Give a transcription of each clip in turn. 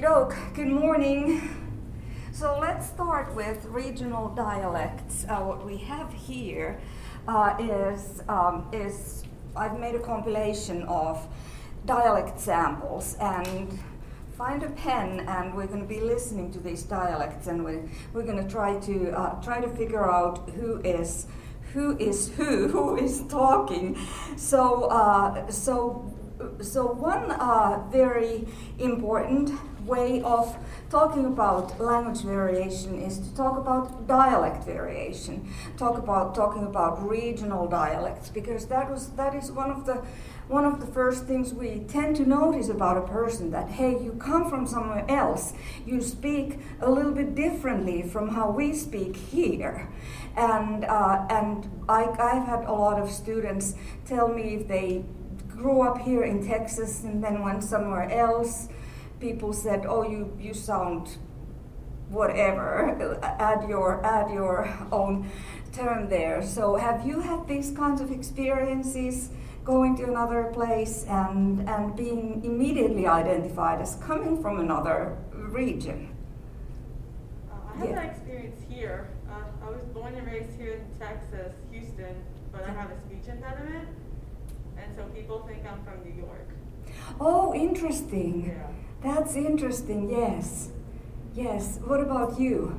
Okie doke, good morning. So let's start with regional dialects. What we have here is I've made a compilation of dialect samples, and find a pen, and we're going to be listening to these dialects, and we're going to try to figure out who is talking. So one very important way of talking about language variation is to talk about dialect variation, talking about regional dialects, because that is one of the first things we tend to notice about a person, that hey, you come from somewhere else, you speak a little bit differently from how we speak here. And I've had a lot of students tell me if they grew up here in Texas and then went somewhere else, people said, oh, you sound whatever, add your own term there. So have you had these kinds of experiences, going to another place and being immediately identified as coming from another region? I have that experience here. I was born and raised here in Texas, Houston, but I have a speech impediment, and so people think I'm from New York. Oh, interesting. Yeah. That's interesting, yes. Yes, what about you?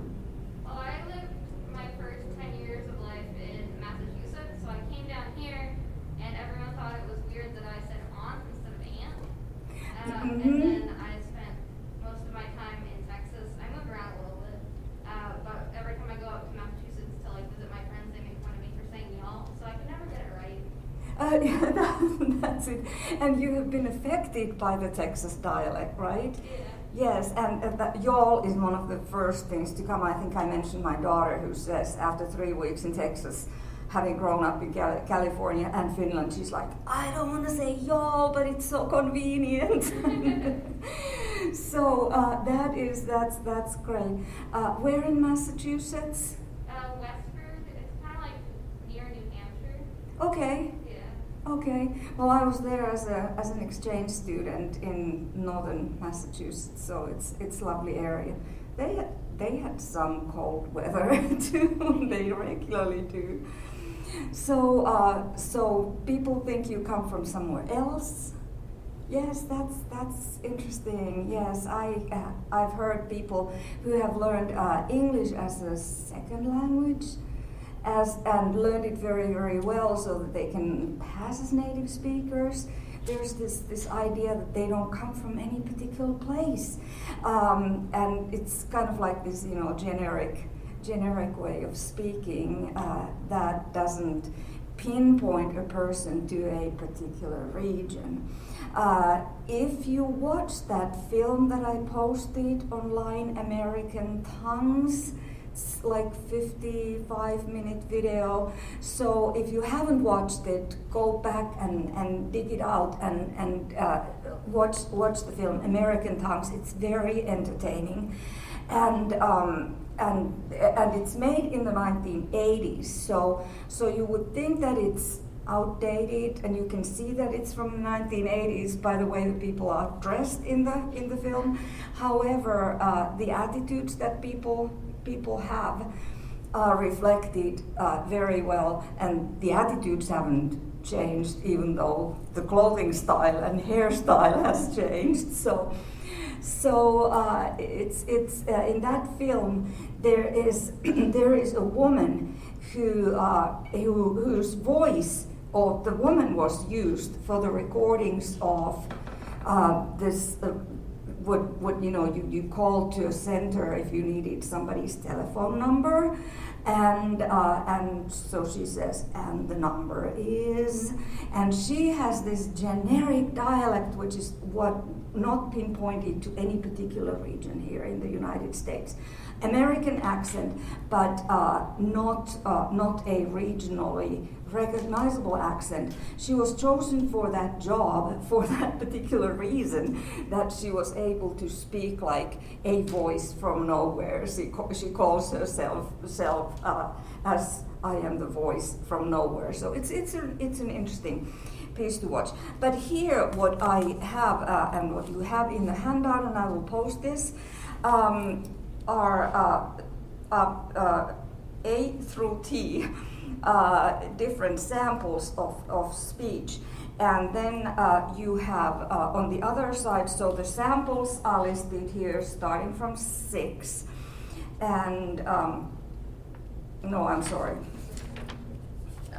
Well, I lived my first 10 years of life in Massachusetts, so I came down here, and everyone thought it was weird that I said aunt instead of aunt. And then I spent most of my time in Texas. I moved around a little bit, but every time I go up to Massachusetts to visit my friends, they make fun of me for saying y'all, so I can never get it right. That's it. And you have been affected by the Texas dialect, right? Yeah. Yes, and that y'all is one of the first things to come. I think I mentioned my daughter, who says after 3 weeks in Texas, having grown up in California and Finland, she's like, I don't want to say y'all, but it's so convenient. So that's great. Where in Massachusetts? Westford, it's kind of like near New Hampshire. Okay. Yeah. Okay. Well, I was there as an exchange student in northern Massachusetts, so it's a lovely area. They had some cold weather too. They regularly do. So people think you come from somewhere else. Yes, that's interesting. Yes, I've heard people who have learned English as a second language, and learned it very, very well, so that they can pass as native speakers. There's this idea that they don't come from any particular place, and it's kind of like this, generic way of speaking that doesn't pinpoint a person to a particular region. If you watch that film that I posted online, American Tongues, it's like 55-minute video. So if you haven't watched it, go back and dig it out and watch the film American Tongues. It's very entertaining, and it's made in the 1980s. So you would think that it's outdated, and you can see that it's from the 1980s by the way that people are dressed in the film. However, the attitudes that people have are reflected very well, and the attitudes haven't changed, even though the clothing style and hairstyle has changed. So it's in that film there is a woman whose voice, or the woman was used for the recordings of this. What you called to a center if you needed somebody's telephone number, and so she says, and the number is, and she has this generic dialect which is not pinpointed to any particular region here in the United States. American accent, but not a regionally recognizable accent. She was chosen for that job for that particular reason, that she was able to speak like a voice from nowhere. She calls herself as I am the voice from nowhere. So it's an interesting piece to watch. But here, what I have and what you have in the handout, and I will post this, are A through T, different samples of speech. And then you have on the other side, so the samples are listed here starting from 6. And, no, I'm sorry.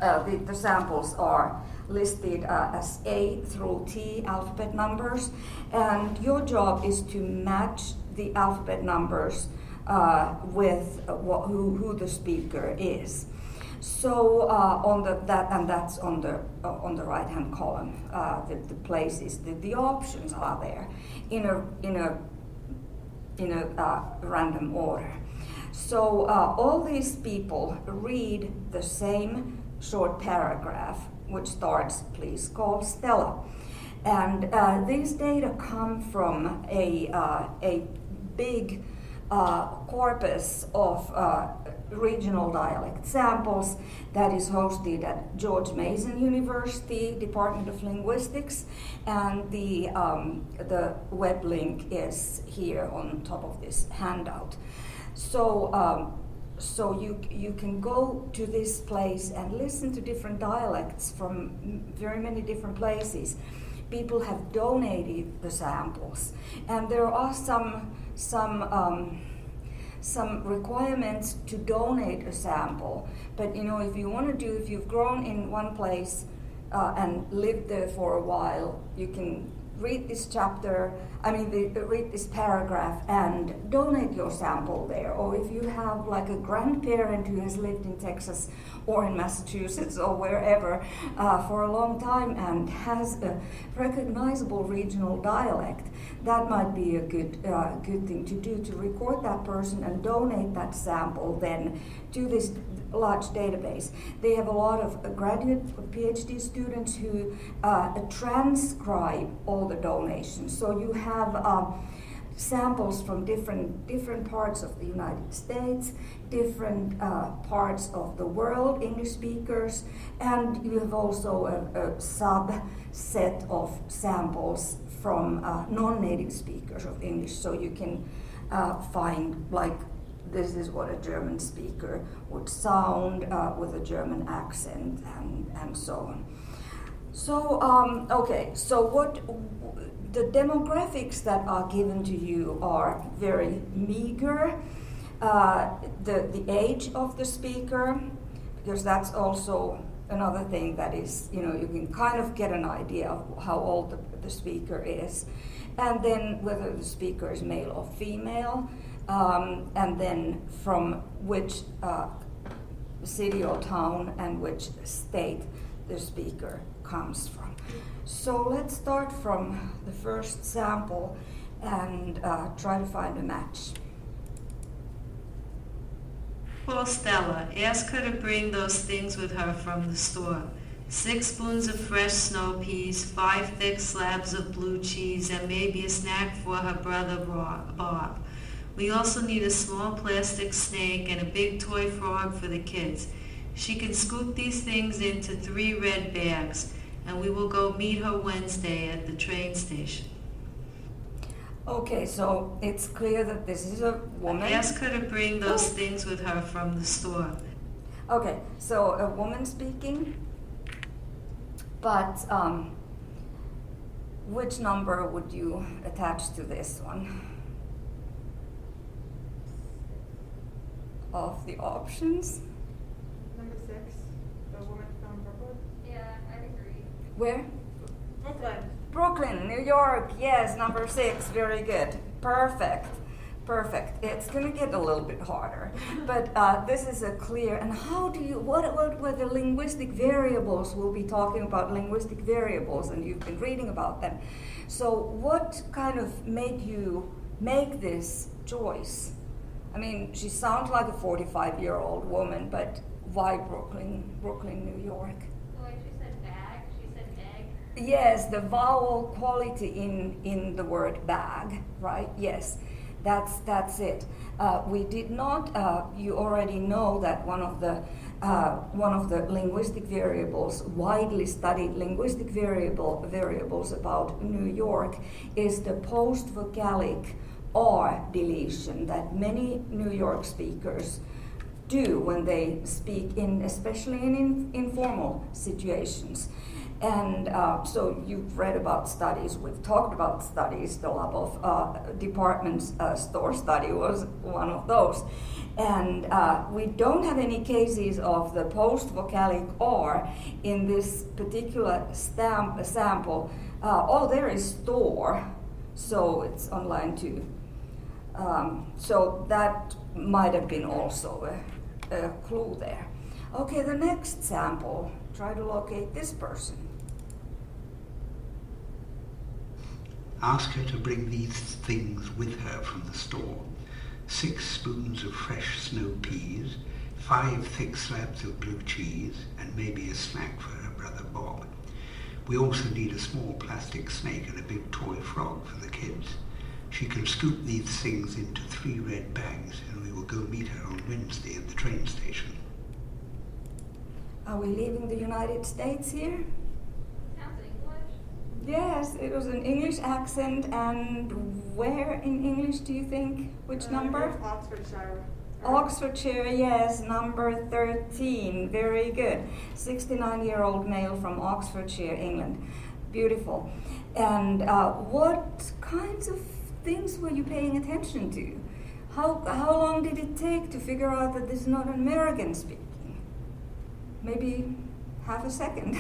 The samples are listed as A through T alphabet numbers. And your job is to match the alphabet numbers with who the speaker is. So that's on the right-hand column. The places, the options are there in a random order. So all these people read the same short paragraph, which starts, "Please call Stella," and these data come from a big corpus of regional dialect samples that is hosted at George Mason University, Department of Linguistics, and the web link is here on top of this handout. So you can go to this place and listen to different dialects from very many different places. People have donated the samples, and there are some requirements to donate a sample. But if you've grown in one place and lived there for a while, you can read this read this paragraph and donate your sample there. Or if you have like a grandparent who has lived in Texas or in Massachusetts or wherever for a long time and has a recognizable regional dialect, that might be a good thing to do, to record that person and donate that sample then to this large database. They have a lot of graduate PhD students who transcribe all the donations. So you have samples from different parts of the United States, different parts of the world, English speakers, and you have also a subset of samples from non-native speakers of English. So you can find, like, this is what a German speaker would sound with a German accent, and so on. So, okay, so the demographics that are given to you are very meager. The age of the speaker, because that's also another thing that is, you can kind of get an idea of how old the speaker is. And then whether the speaker is male or female, and then from which city or town and which state the speaker comes from. So let's start from the first sample and try to find a match. Call Stella. Ask her to bring those things with her from the store. 6 spoons of fresh snow peas, 5 thick slabs of blue cheese, and maybe a snack for her brother Bob. We also need a small plastic snake and a big toy frog for the kids. She can scoop these things into 3 red bags, and we will go meet her Wednesday at the train station. Okay, so it's clear that this is a woman. Ask her to bring those things with her from the store. Okay, so a woman speaking, but which number would you attach to this one? Of the options? Number 6, the woman from Brooklyn. Yeah, I agree. Where? Brooklyn. Brooklyn, New York. Yes, number 6. Very good. Perfect. It's going to get a little bit harder, but this is a clear. And how do you? What were the linguistic variables? We'll be talking about linguistic variables, and you've been reading about them. So, what kind of made you make this choice? I mean, she sounds like a 45-year-old woman, but why Brooklyn, New York? Like she said bag, she said egg. Yes, the vowel quality in the word bag, right? Yes. That's it. We did not. You already know that one of the linguistic variables, widely studied linguistic variables about New York, is the post-vocalic R deletion that many New York speakers do when they speak especially in informal situations. And so you've read about studies, we've talked about studies, the Labov department store study was one of those. And we don't have any cases of the post-vocalic R in this particular sample. There is store, so it's on line 2. So that might have been also a clue there. Okay, the next sample, try to locate this person. Ask her to bring these things with her from the store. 6 spoons of fresh snow peas, 5 thick slabs of blue cheese, and maybe a snack for her brother Bob. We also need a small plastic snake and a big toy frog for the kids. She can scoop these things into 3 red bags, and we will go meet her on Wednesday at the train station. Are we leaving the United States here? Sounds English. Yes, it was an English accent, and where in English do you think? Which number? Oxfordshire. Oxfordshire, yes, number 13. Very good. 69-year-old male from Oxfordshire, England. Beautiful. And what kinds of things were you paying attention to? How long did it take to figure out that this is not an American speaking? Maybe half a second,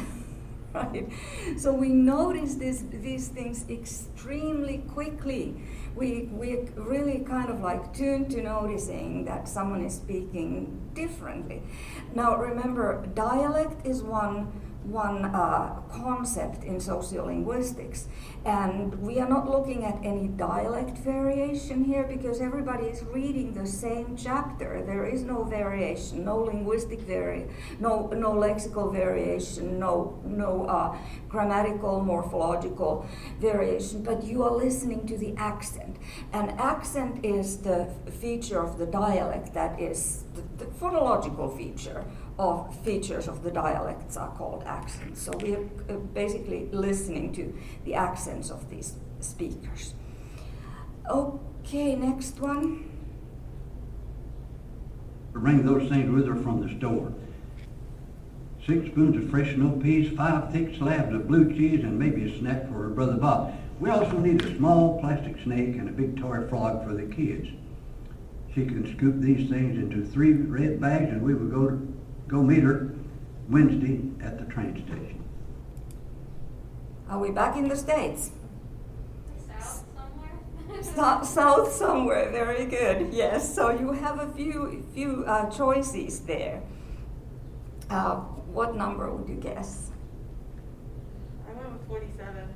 right? So we notice these things extremely quickly. We really kind of like tune to noticing that someone is speaking differently. Now remember, dialect is one concept in sociolinguistics, and we are not looking at any dialect variation here because everybody is reading the same chapter. There is no variation, no linguistic no lexical variation, no grammatical, morphological variation, but you are listening to the accent. And accent is the feature of the dialect that is the phonological features of the dialects are called accents. So we are basically listening to the accents of these speakers. Okay, next one. Bring those things with her from the store. 6 spoons of fresh snow peas, 5 thick slabs of blue cheese, and maybe a snack for her brother Bob. We also need a small plastic snake and a big toy frog for the kids. She can scoop these things into 3 red bags, and we will go meet her Wednesday at the train station. Are we back in the States? South somewhere? South somewhere, very good. Yes, so you have a few choices there. What number would you guess? I went with 47.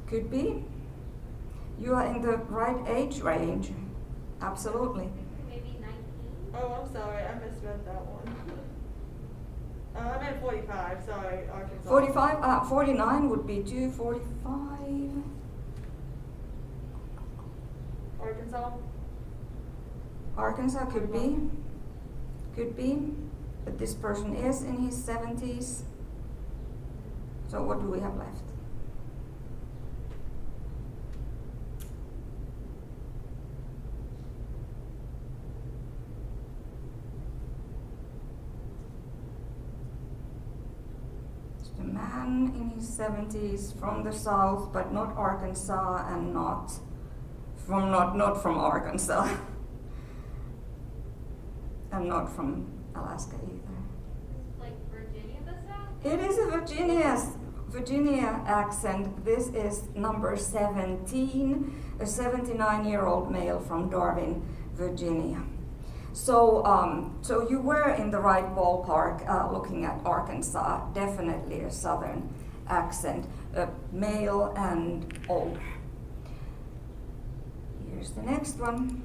Could be. You are in the right age range. Absolutely. Maybe 19. Oh, I'm sorry, I misread that one. I meant 45, sorry, Arkansas. 45, 49 would be 245. Arkansas? Arkansas could be, but this person is in his 70s. So what do we have left? A man in his 70s from the South, but not Arkansas, and not from Arkansas, and not from Alaska either. Like Virginia, the South? It is a Virginia accent. This is number 17, a 79-year-old male from Darwin, Virginia. So you were in the right ballpark looking at Arkansas, definitely a southern accent, male and older. Here's the next one.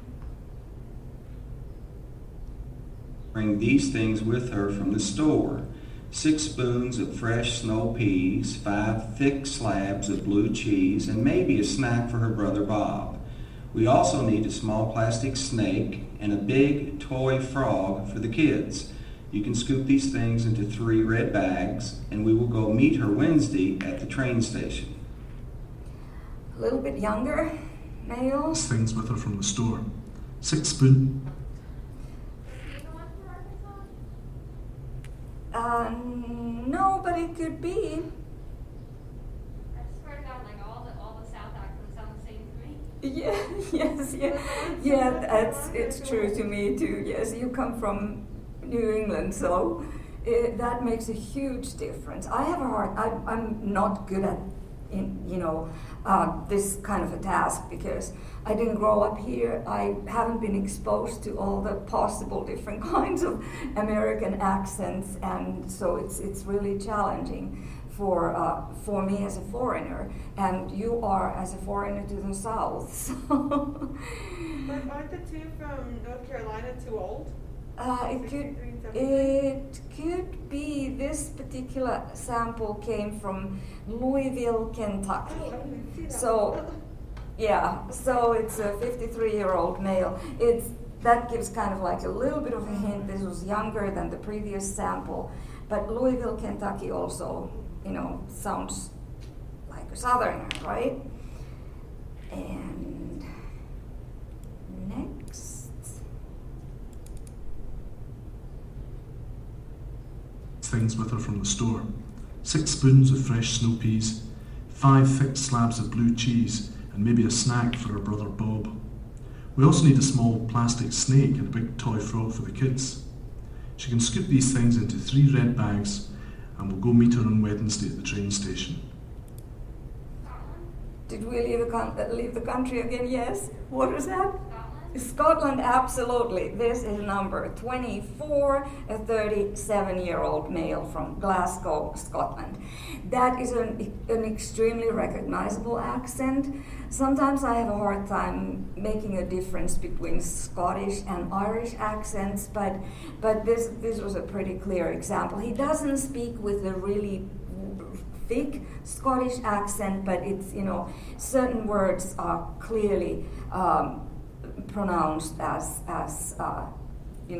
Bring these things with her from the store. 6 spoons of fresh snow peas, 5 thick slabs of blue cheese, and maybe a snack for her brother Bob. We also need a small plastic snake and a big toy frog for the kids. You can scoop these things into 3 red bags, and we will go meet her Wednesday at the train station. A little bit younger male. Things with her from the store. 6 spoon. No, but it could be. I swear to God, like all the South accents sound the same to me. Yeah, it's true to me too. Yes, you come from New England, so that makes a huge difference. I have a hard. I'm not good at, this kind of a task because I didn't grow up here. I haven't been exposed to all the possible different kinds of American accents, and so it's really challenging for me as a foreigner, and you are as a foreigner to the South. So. But aren't the two from North Carolina too old? It could be this particular sample came from Louisville, Kentucky. So, yeah, so it's a 53-year-old male. That gives kind of like a little bit of a hint. This was younger than the previous sample, but Louisville, Kentucky also, sounds like a Southerner, right? And next. Things with her from the store. 6 spoons of fresh snow peas, 5 thick slabs of blue cheese, and maybe a snack for her brother Bob. We also need a small plastic snake and a big toy frog for the kids. She can scoop these things into 3 red bags, and we'll go meet her on Wednesday at the train station. Did we leave the country again? Yes. What is that? Scotland, absolutely. This is number 24, a 37-year-old male from Glasgow, Scotland. That is an extremely recognizable accent. Sometimes I have a hard time making a difference between Scottish and Irish accents, but this was a pretty clear example. He doesn't speak with a really thick Scottish accent, but it's, certain words are clearly pronounced as he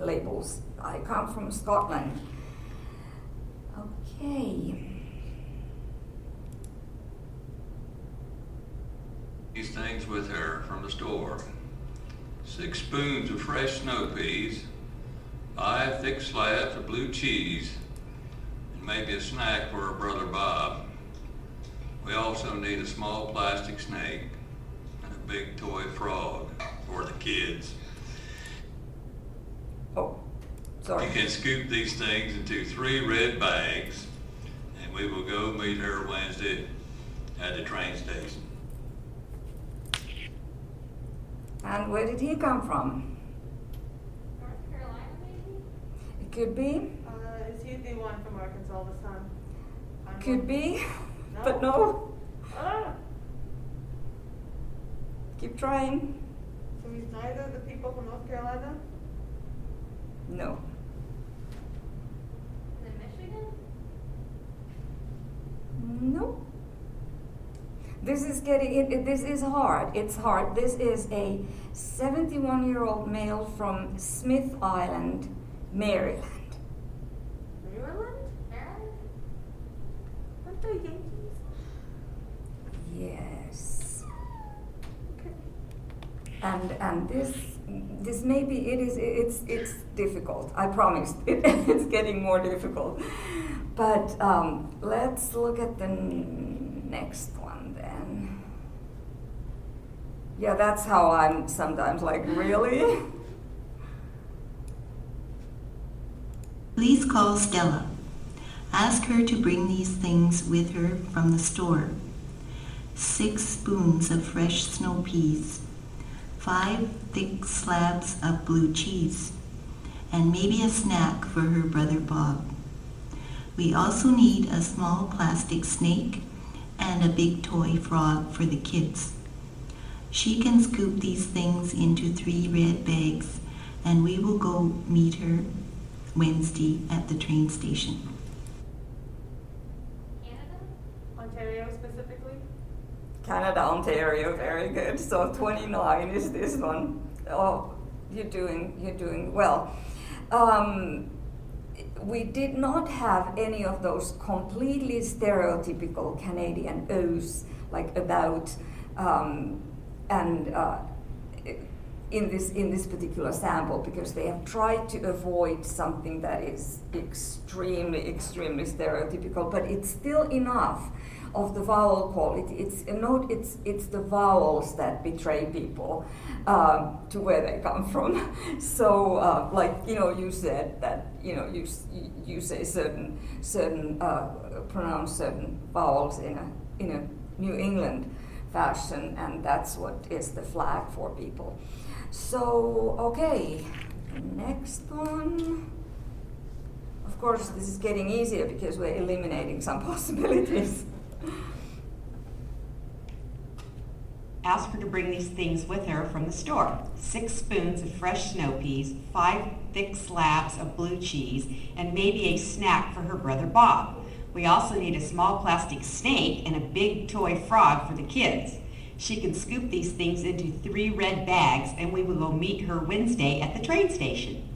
labels. I come from Scotland. Okay. These things with her from the store. 6 spoons of fresh snow peas, 5 thick slabs of blue cheese, and maybe a snack for her brother Bob. We also need a small plastic snake and a big toy frog for the kids. Oh, sorry. You can scoop these things into 3 red bags, and we will go meet her Wednesday at the train station. And where did he come from? North Carolina, maybe? It could be. Is he the one from Arkansas this time? Could be, No. but no. Ah, Keep trying. so he's neither of the people from North Carolina? No. Is it Michigan? No. This is this is hard. It's hard. This is a 71-year-old male from Smith Island, Maryland. Maryland? Maryland? Aren't they Yankees? Yes. And this maybe it's difficult. I promise. It's getting more difficult. But let's look at the next one then. Yeah, that's how I'm sometimes like, really? Please call Stella. Ask her to bring these things with her from the store. 6 spoons of fresh snow peas, 5 thick slabs of blue cheese, and maybe a snack for her brother Bob. We also need a small plastic snake and a big toy frog for the kids. She can scoop these things into 3 red bags, and we will go meet her Wednesday at the train station. Canada? Ontario specifically? Canada, Ontario, very good. So 29 is this one. Oh, you're doing well. We did not have any of those completely stereotypical Canadian O's, like about, in this particular sample, because they have tried to avoid something that is extremely stereotypical, but it's still enough of the vowel quality. It's the vowels that betray people to where they come from. So, like you said that you say certain pronounce certain vowels in a New England fashion, and that's what is the flag for people. So, okay, next one. Of course, this is getting easier because we're eliminating some possibilities. Ask her to bring these things with her from the store. 6 spoons of fresh snow peas, 5 thick slabs of blue cheese, and maybe a snack for her brother Bob. We also need a small plastic snake and a big toy frog for the kids. She can scoop these things into 3 red bags, and we will go meet her Wednesday at the train station.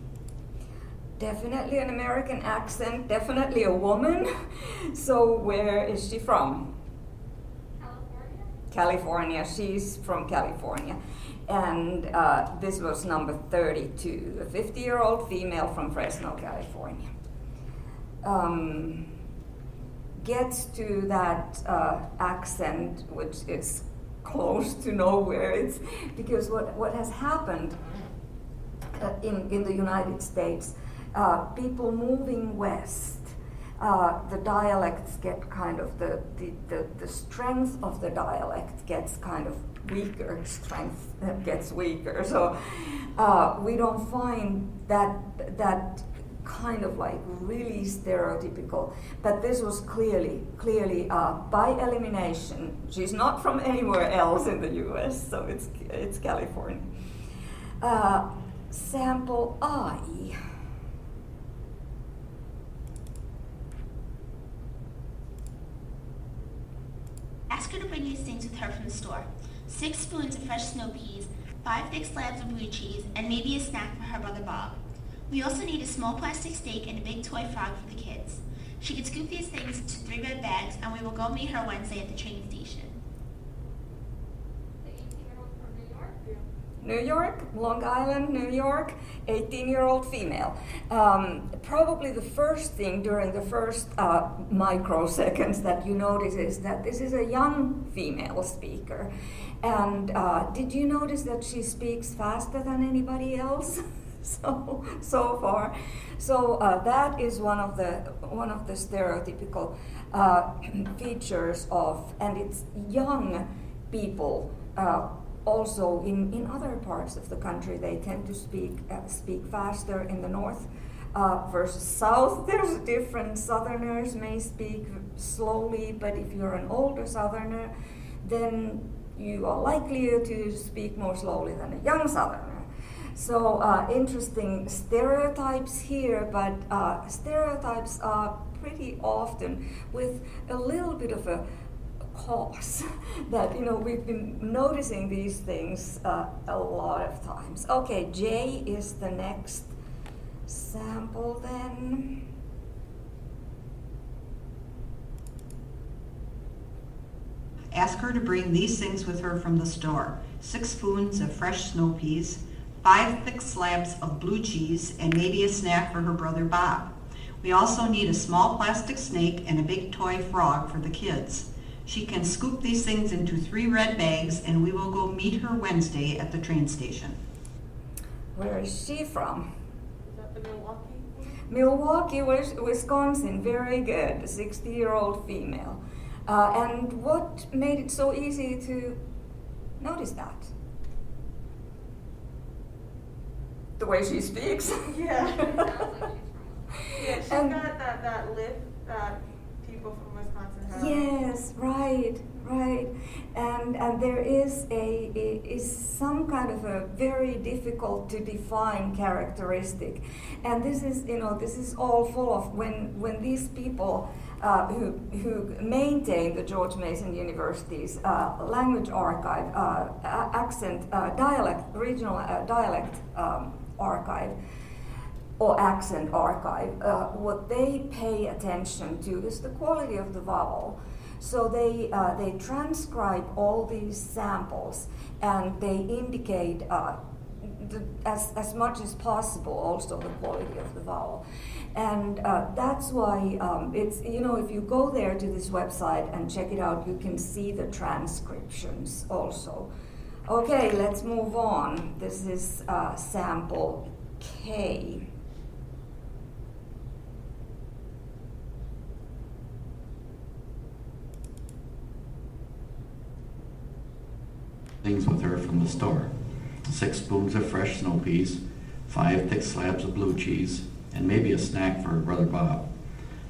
Definitely an American accent, definitely a woman. So where is she from? California. She's from California. And this was number 32, a 50-year-old female from Fresno, California. Gets to that accent, which is close to nowhere. It's because what has happened in the United States, people moving west, the dialects get kind of, the strength of the dialect gets kind of weaker, strength gets weaker. So we don't find that kind of like really stereotypical, but this was clearly by elimination. She's not from anywhere else in the US, so it's California. Sample I. Ask her to bring these things with her from the store. 6 spoons of fresh snow peas, 5 thick slabs of blue cheese, and maybe a snack for her brother Bob. We also need a small plastic steak and a big toy frog for the kids. She can scoop these things into 3 red bags, and we will go meet her Wednesday at the train station. The 18-year-old from New York? New York, Long Island, New York, 18-year-old female. Probably the first thing during the first microseconds that you notice is that this is a young female speaker. And did you notice that she speaks faster than anybody else? so far. So that is one of the stereotypical features of, and it's young people. Also, in other parts of the country, they tend to speak faster in the north versus south. There's a difference. Southerners may speak slowly, but if you're an older Southerner, then you are likelier to speak more slowly than a young Southerner. So interesting stereotypes here, but stereotypes are pretty often with a little bit of a cause that, we've been noticing these things a lot of times. Okay, J is the next sample then. Ask her to bring these things with her from the store. 6 spoons of fresh snow peas, 5 thick slabs of blue cheese, and maybe a snack for her brother Bob. We also need a small plastic snake and a big toy frog for the kids. She can scoop these things into 3 red bags, and we will go meet her Wednesday at the train station. Where is she from? Is that the Milwaukee? Milwaukee, Wisconsin. Very good. A 60-year-old female. And what made it so easy to notice that? The way she speaks. Yeah. Yeah, she's got that lift that people from Wisconsin pots and Yes, right. And there is some kind of a very difficult to define characteristic, and this is all full of when these people who maintain the George Mason University's language archive, regional dialect archive, or accent archive, what they pay attention to is the quality of the vowel. So they transcribe all these samples, and they indicate as much as possible also the quality of the vowel. And that's why it's, if you go there to this website and check it out, you can see the transcriptions also. Okay, let's move on. This is sample K. Things with her from the store. 6 spoons of fresh snow peas, 5 thick slabs of blue cheese, and maybe a snack for her brother Bob.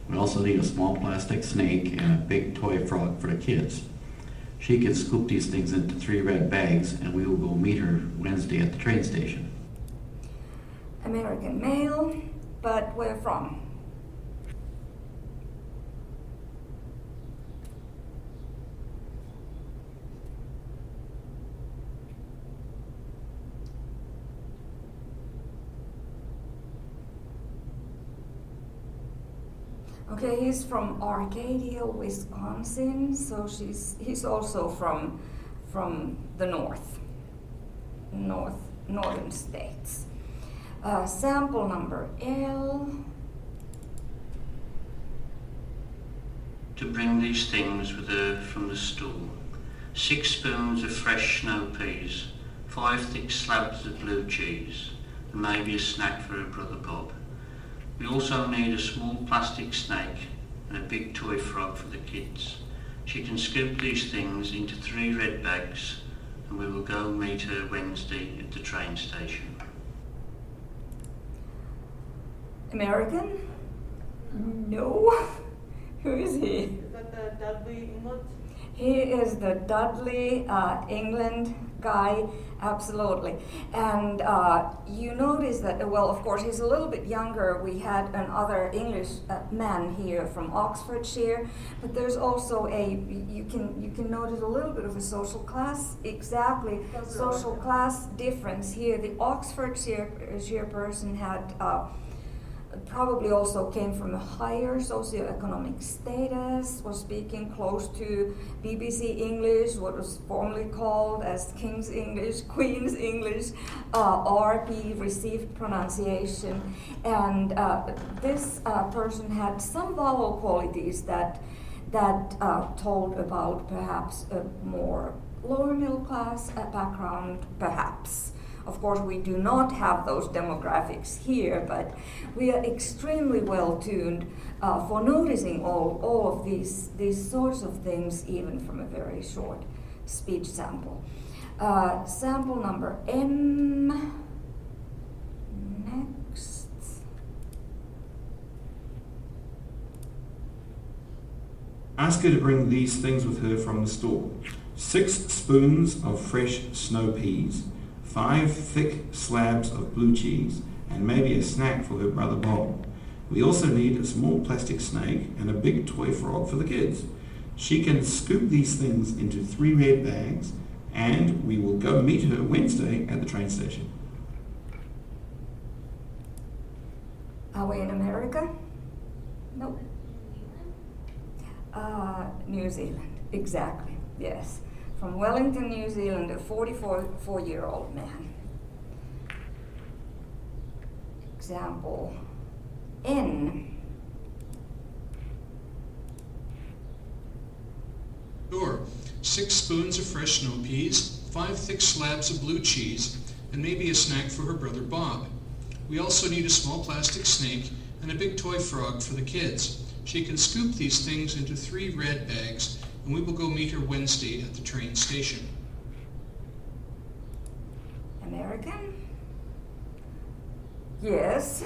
We also need a small plastic snake and a big toy frog for the kids. She can scoop these things into 3 red bags, and we will go meet her Wednesday at the train station. American male, but where from? Okay, he's from Arcadia, Wisconsin, so he's also from the northern states. Sample number L. To bring these things with her from the store. 6 spoons of fresh snow peas, 5 thick slabs of blue cheese, and maybe a snack for her brother Bob. We also need a small plastic snake and a big toy frog for the kids. She can scoop these things into 3 red bags, and we will go meet her Wednesday at the train station. American? No. Who is he? Is that the Dudley England? He is the Dudley England guy, absolutely. And you notice that, well, of course, he's a little bit younger. We had another English man here from Oxfordshire, but there's also you can notice a little bit of a social class, social class difference here. The Oxfordshire person had probably also came from a higher socioeconomic status, was speaking close to BBC English, what was formerly called as King's English, Queen's English, RP, received pronunciation, and this person had some vowel qualities that told about perhaps a more lower middle class background, perhaps. Of course, we do not have those demographics here, but we are extremely well tuned for noticing all of these sorts of things, even from a very short speech sample. Sample number M. Next. Ask her to bring these things with her from the store. 6 spoons of fresh snow peas, 5 thick slabs of blue cheese, and maybe a snack for her brother Bob. We also need a small plastic snake and a big toy frog for the kids. She can scoop these things into 3 red bags, and we will go meet her Wednesday at the train station. Are we in America? Nope. New Zealand, exactly, yes. From Wellington, New Zealand, a 44-year-old man. Example N. Sure. 6 spoons of fresh snow peas, 5 thick slabs of blue cheese, and maybe a snack for her brother Bob. We also need a small plastic snake and a big toy frog for the kids. She can scoop these things into 3 red bags, and we will go meet her Wednesday at the train station. American? Yes,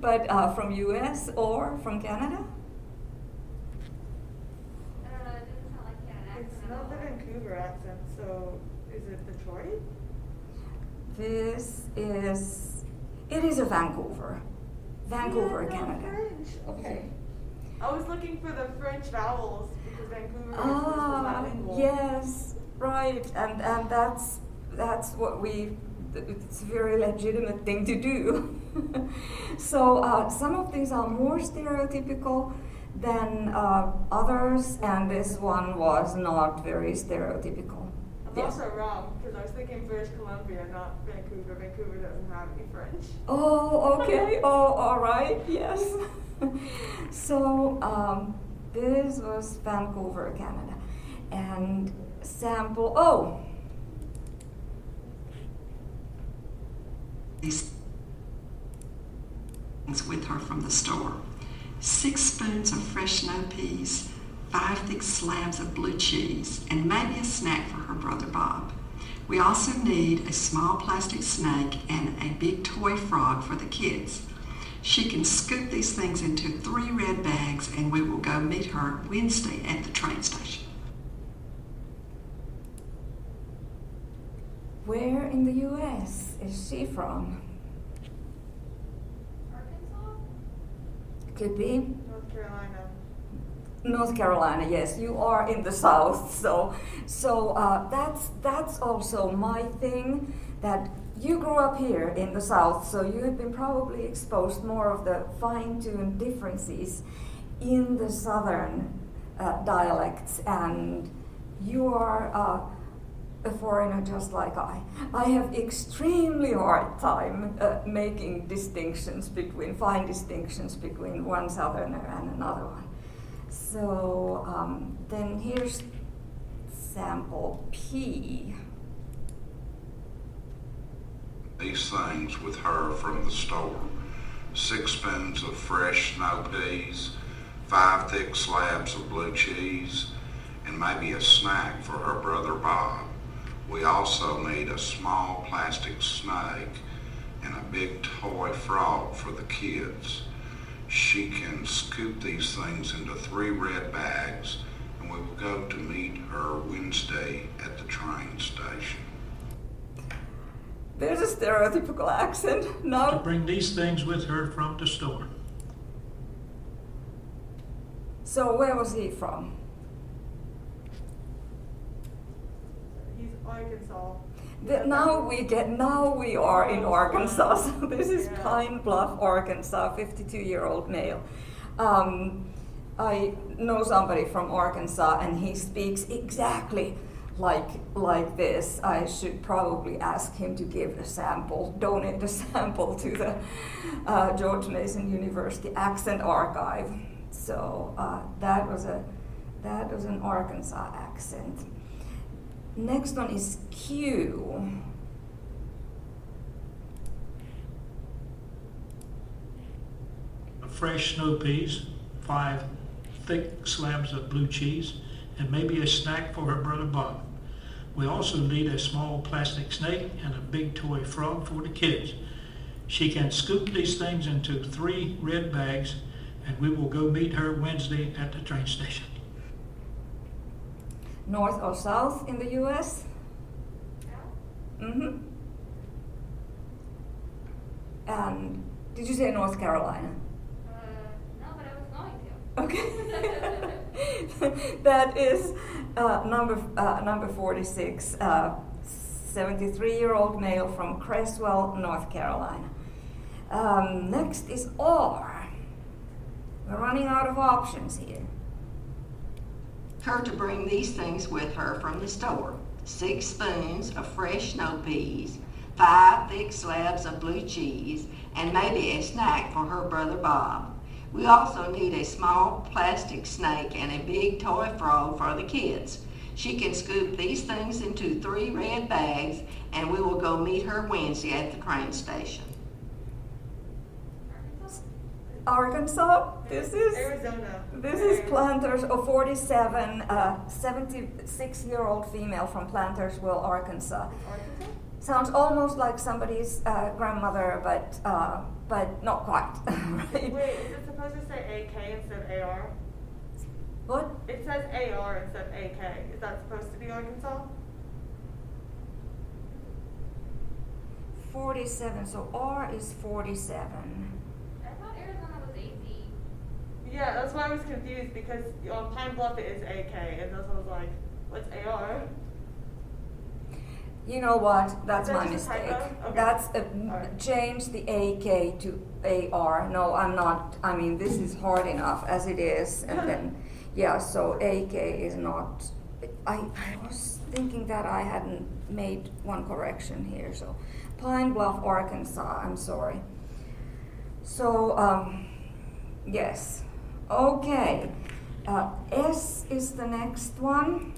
but from US or from Canada? Not the Vancouver accent, so is it Detroit? It is a Vancouver, Canada. French. Okay. I was looking for the French vowels because Vancouver is bilingual. Yes, right, and that's what it's a very legitimate thing to do. So some of these are more stereotypical than others, and this one was not very stereotypical. I'm also wrong because I was thinking British Columbia, not Vancouver. Vancouver doesn't have any French. Oh, okay. Oh, all right. Yes. So this was Vancouver, Canada, and sample. Oh. These things with her from the store: 6 spoons of fresh snow peas, 5 thick slabs of blue cheese, and maybe a snack for her brother Bob. We also need a small plastic snake and a big toy frog for the kids. She can scoop these things into 3 red bags, and we will go meet her Wednesday at the train station. Where in the U.S. is she from? Arkansas? Could be. North Carolina. North Carolina, yes, you are in the South, so that's also my thing, that you grew up here in the South, so you have been probably exposed more of the fine-tuned differences in the Southern dialects, and you are a foreigner just like I. I have extremely hard time making fine distinctions between one Southerner and another one. So then here's sample P. These things with her from the store: 6 spoons of fresh snow peas, 5 thick slabs of blue cheese, and maybe a snack for her brother Bob. We also need a small plastic snake and a big toy frog for the kids. She can scoop these things into 3 red bags, and we will go to meet her Wednesday at the train station. There's a stereotypical accent. No. To bring these things with her from the store. So where was he from? He's Arkansas. Now we are in Arkansas. So this is Pine Bluff, Arkansas, 52-year-old male. I know somebody from Arkansas, and he speaks exactly like this. I should probably ask him to give a sample, donate a sample to the George Mason University Accent Archive. So that was an Arkansas accent. Next one is Q. Fresh snow peas, 5 thick slabs of blue cheese, and maybe a snack for her brother Bob. We also need a small plastic snake and a big toy frog for the kids. She can scoop these things into 3 red bags, and we will go meet her Wednesday at the train station. North or south in the U.S.? Mm-hmm. And did you say North Carolina? No, but I was going to. Okay. That is number 46, 73-year-old male from Creswell, North Carolina. Next is R. We're running out of options here. Her to bring these things with her from the store: 6 spoons of fresh snow peas, 5 thick slabs of blue cheese, and maybe a snack for her brother Bob. We also need a small plastic snake and a big toy frog for the kids. She can scoop these things into 3 red bags, and we will go meet her Wednesday at the train station. Arkansas. This is Arizona. This is Planters, 47, 76-year-old female from Plantersville, Arkansas. Arkansas? Sounds almost like somebody's grandmother, but not quite. Right? Wait, is it supposed to say AK instead of AR? What? It says AR instead of AK. Is that supposed to be Arkansas? 47, so R is 47. I thought Arizona was 18. Yeah, that's why I was confused because on Pine Bluff it is AK, and that's why I was like, what's AR? You know what? That's Is that my just a mistake. typo? Okay. That's Alright. change the AK to AR. No, I'm not. I mean, this is hard enough as it is, and then yeah. So AK is not. I was thinking that I hadn't made one correction here. So Pine Bluff, Arkansas. I'm sorry. So yes. Okay. S is the next one.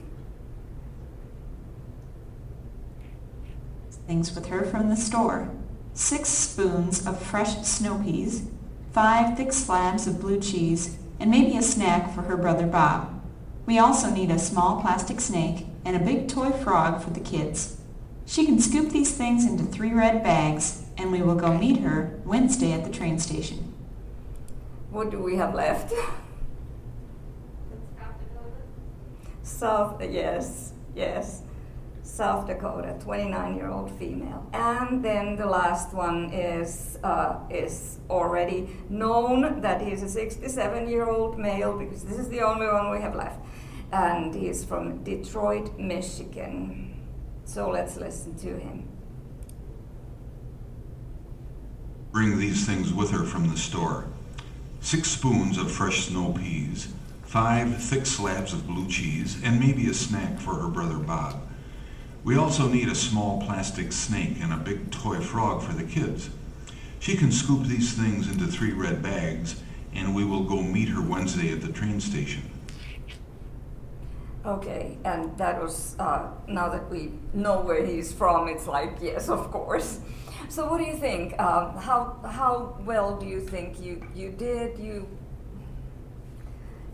Things with her from the store. 6 spoons of fresh snow peas, 5 thick slabs of blue cheese, and maybe a snack for her brother Bob. We also need a small plastic snake and a big toy frog for the kids. She can scoop these things into 3 red bags, and we will go meet her Wednesday at the train station. What do we have left? South, yes. South Dakota, 29-year-old female. And then the last one is already known that he's a 67-year-old male because this is the only one we have left. And he's from Detroit, Michigan. So let's listen to him. Bring these things with her from the store. 6 spoons of fresh snow peas, 5 thick slabs of blue cheese, and maybe a snack for her brother Bob. We also need a small plastic snake and a big toy frog for the kids. She can scoop these things into 3 red bags, and we will go meet her Wednesday at the train station. Okay, and that was, now that we know where he's from, it's like, yes, of course. So what do you think? How well do you think you did?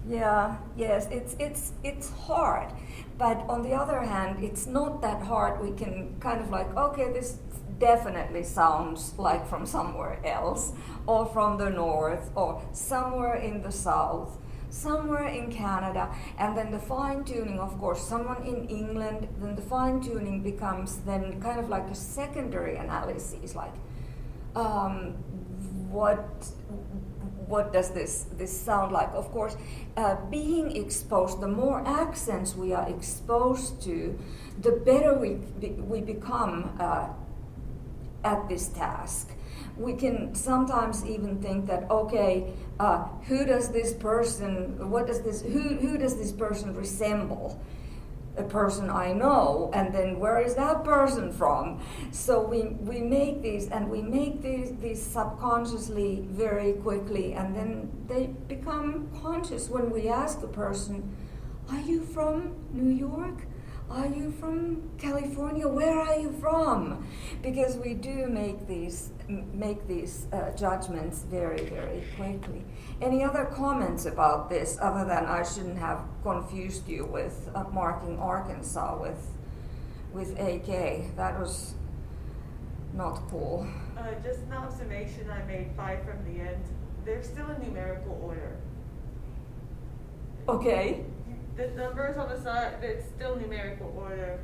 Yeah, yes, it's hard. But on the other hand, it's not that hard. We can kind of like, okay, this definitely sounds like from somewhere else, or from the north, or somewhere in the south, somewhere in Canada. And then the fine-tuning, of course, someone in England, then the fine-tuning becomes then kind of like a secondary analysis, like what does this sound like? Of course, being exposed, the more accents we are exposed to, the better we become at this task. We can sometimes even think that, okay, who does this person resemble? A person I know, and then where is that person from? So we make these, and we make these subconsciously very quickly, and then they become conscious when we ask the person, are you from New York? Are you from California? Where are you from? Because we do make these judgments very, very quickly. Any other comments about this other than I shouldn't have confused you with marking Arkansas with AK? That was not cool. Just an observation I made 5 from the end. They're still in numerical order. Okay. The numbers on the side, it's still numerical order.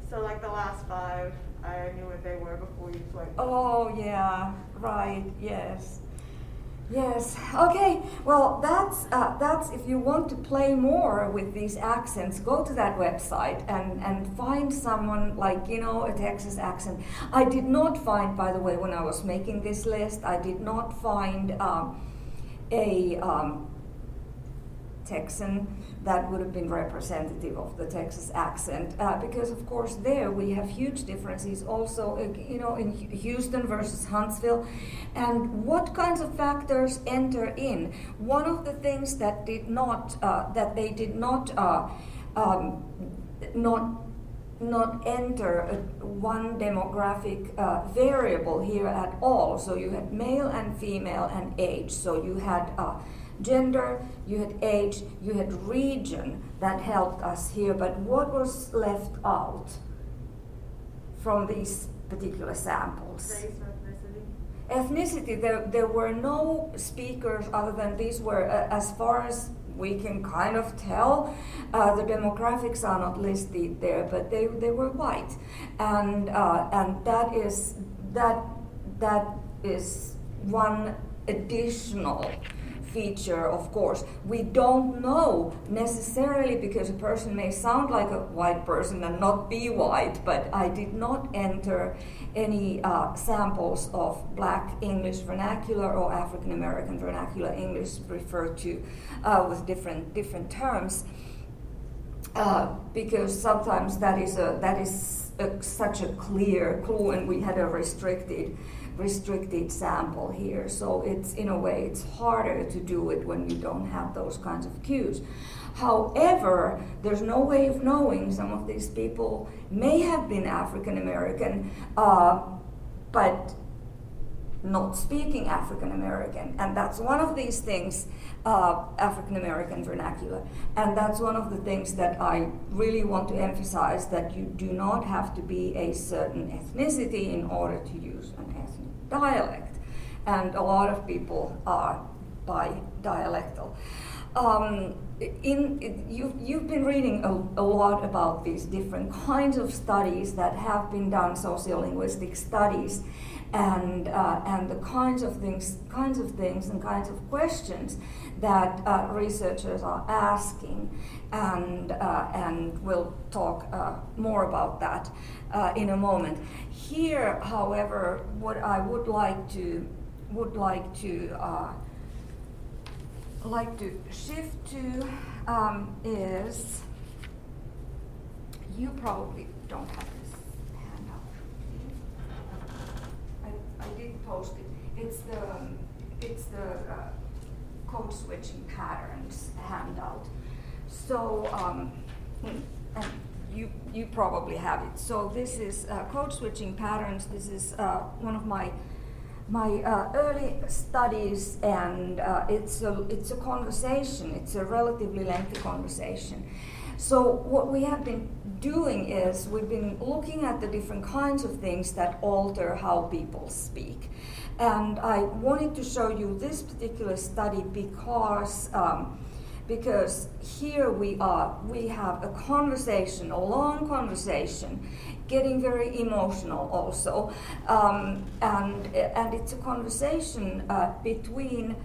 So like the last 5, I knew what they were before you flipped. Oh yeah, right, yes. Yes, okay, well that's if you want to play more with these accents, go to that website and find someone like, a Texas accent. I did not find, by the way, when I was making this list, I did not find a Texan that would have been representative of the Texas accent, because of course there we have huge differences also, in Houston versus Huntsville, and what kinds of factors enter in. One of the things that they did not enter one demographic variable here at all. So you had male and female and age. So you had gender, you had age, you had region that helped us here, but what was left out from these particular samples? Race or Ethnicity, there were no speakers other than these were, as far as we can kind of tell. The demographics are not listed there, but they were white, and that is one additional feature, of course. We don't know necessarily, because a person may sound like a white person and not be white, but I did not enter any samples of Black English vernacular or African American vernacular English referred to with different terms, because sometimes that is such a clear clue, and we had a restricted sample here. So it's, in a way, it's harder to do it when you don't have those kinds of cues. However, there's no way of knowing. Some of these people may have been African American, but not speaking African American, and that's one of these things, African American vernacular, and that's one of the things that I really want to emphasize, that you do not have to be a certain ethnicity in order to use an ethnic dialect, and a lot of people are bi-dialectal. You've been reading a lot about these different kinds of studies that have been done, sociolinguistic studies, and the kinds of things and kinds of questions that researchers are asking, and we'll talk more about that in a moment. Here, however, what I would like to shift to is, you probably don't have this handout. I did post it. It's the code switching patterns handout. So and you probably have it. So this is code switching patterns. This is one of my early studies, and it's a conversation. It's a relatively lengthy conversation. So what we have been doing is we've been looking at the different kinds of things that alter how people speak. And I wanted to show you this particular study because here we have a conversation, a long conversation, getting very emotional also, and it's a conversation between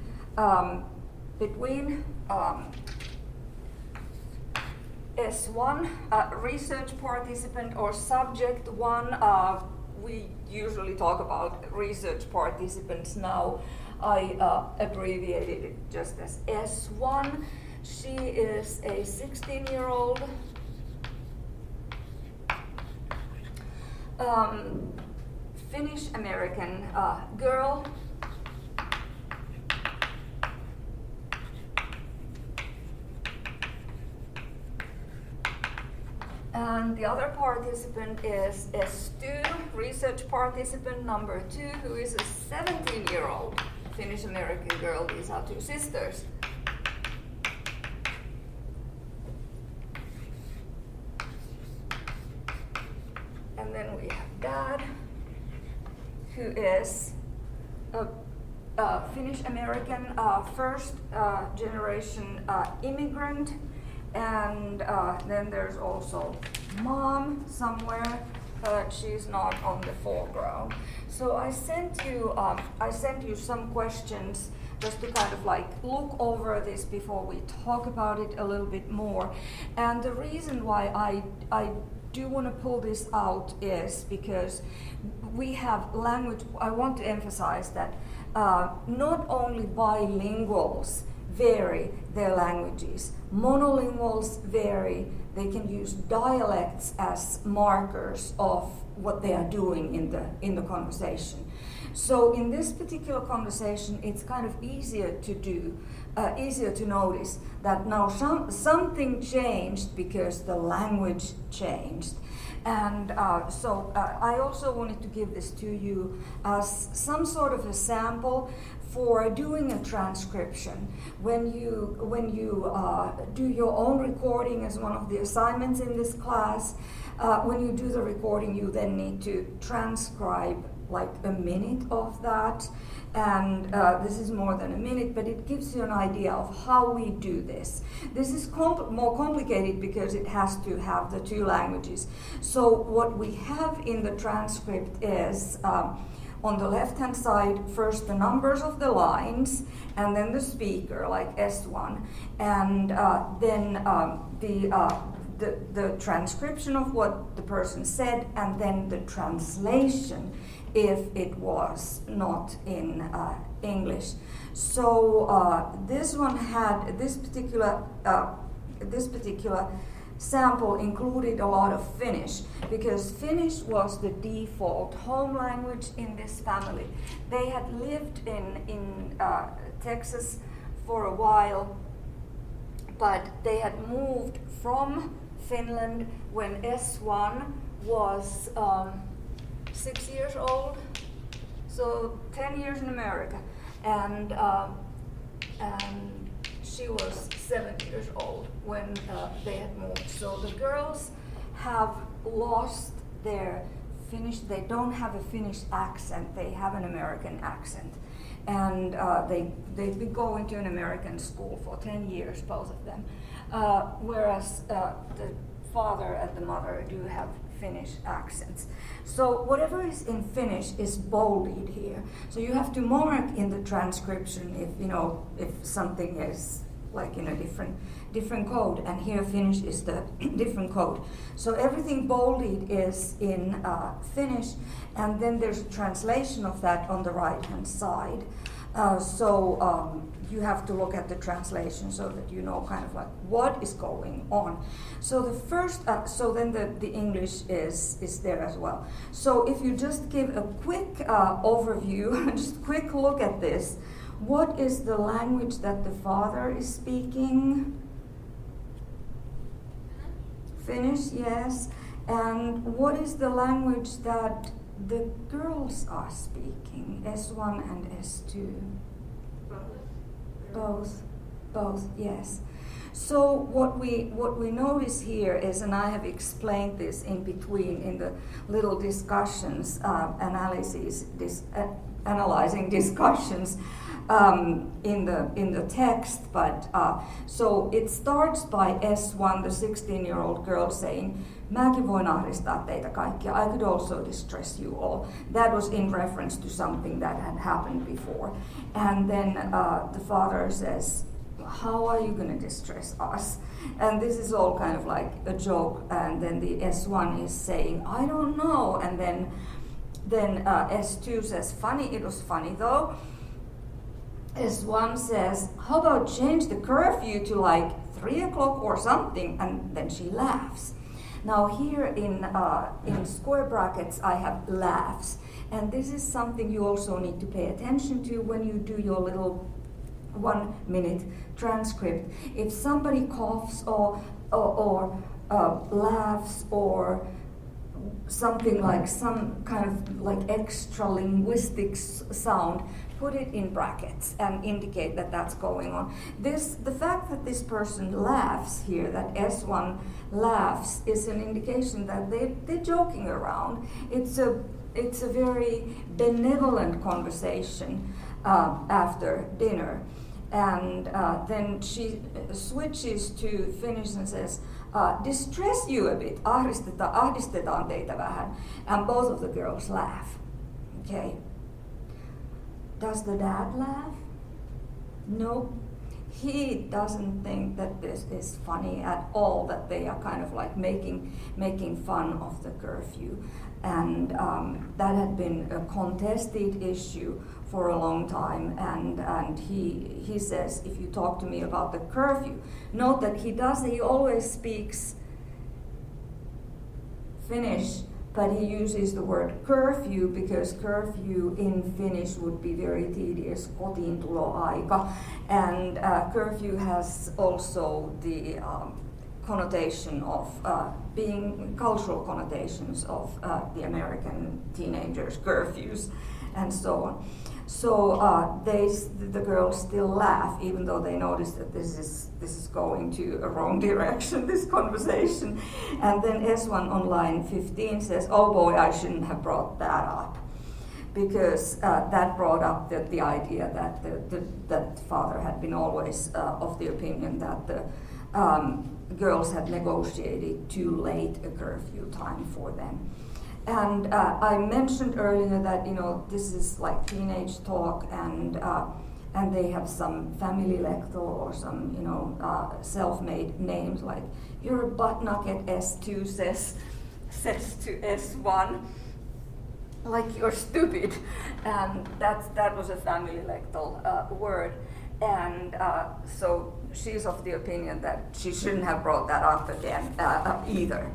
S1, research participant or subject one. We usually talk about research participants now. I abbreviated it just as S1. She is a 16-year-old Finnish American girl. And the other participant is S2, research participant number 2, who is a 17-year-old Finnish American girl. These are two sisters. And then we have Dad, who is a Finnish American first generation immigrant. And then there's also Mom somewhere, but she's not on the foreground. So I sent you some questions just to kind of like look over this before we talk about it a little bit more. And the reason why I do want to pull this out is because we have language. I want to emphasize that not only bilinguals vary their languages, monolinguals vary. They can use dialects as markers of what they are doing in the conversation. So in this particular conversation, it's kind of easier to notice that now something changed because the language changed. And so I also wanted to give this to you as some sort of a sample for doing a transcription. When you do your own recording as one of the assignments in this class, when you do the recording, you then need to transcribe like a minute of that. And this is more than a minute, but it gives you an idea of how we do this. This is more complicated because it has to have the two languages. So what we have in the transcript is on the left-hand side, first the numbers of the lines, and then the speaker, like S1, and then the transcription of what the person said, and then the translation if it was not in English. So this one had this particular sample included a lot of Finnish, because Finnish was the default home language in this family. They had lived in Texas for a while, but they had moved from Finland when S1 was 6 years old, so 10 years in America, and she was 7 years old when they had moved. So the girls have lost their Finnish. They don't have a Finnish accent. They have an American accent, and they've been going to an American school for 10 years, both of them. Whereas the father and the mother do have Finnish accents. So whatever is in Finnish is bolded here. So you have to mark in the transcription if something is like in a different code, and here Finnish is the different code. So everything bolded is in Finnish, and then there's a translation of that on the right-hand side. You have to look at the translation so that you know kind of like what is going on. So the first, then the English is there as well. So if you just give a quick overview, just quick look at this. What is the language that the father is speaking? Finnish, yes. And what is the language that the girls are speaking? S1 and S2? Both, yes. So what we notice here is, and I have explained this in between in the little discussions, analyzing discussions in the text. But so it starts by S1, the 16-year-old girl saying, "Mäkin voin ahdistaa teitä kaikkia. I could also distress you all." That was in reference to something that had happened before. And then the father says, "How are you going to distress us?" And this is all kind of like a joke. And then the S1 is saying, "I don't know." And then S2 says, "Funny, it was funny though." S1 says, "How about change the curfew to like 3 o'clock or something?" And then she laughs. Now here in square brackets I have laughs, and this is something you also need to pay attention to when you do your little 1-minute transcript. If somebody coughs or laughs or something like some kind of like extra linguistic sound, put it in brackets and indicate that that's going on. The fact that this person laughs here, that S1 laughs, is an indication that they're joking around. It's a very benevolent conversation after dinner. And then she switches to Finnish and says, "Distress you a bit, ahdistetaan teitä vähän." And both of the girls laugh. Okay. Does the dad laugh? No. He doesn't think that this is funny at all, that they are kind of like making fun of the curfew. And that had been a contested issue for a long time, and he says, if you talk to me about the curfew, note that he always speaks Finnish, but he uses the word curfew because curfew in Finnish would be very tedious, kotiintuloaika, and curfew has also the connotation of being cultural connotations of the American teenagers' curfews and so on. So the girls still laugh, even though they notice that this is going to a wrong direction, this conversation. And then S1 on line 15 says, "Oh boy, I shouldn't have brought that up." because that brought up the idea that that father had been always of the opinion that the girls had negotiated too late a curfew time for them. And I mentioned earlier that, you know, this is like teenage talk, and they have some family lector or some, you know, self-made names like your butt knock at S2 says to S1, like you're stupid, and that was a family lector word. And so she's of the opinion that she shouldn't have brought that up again either.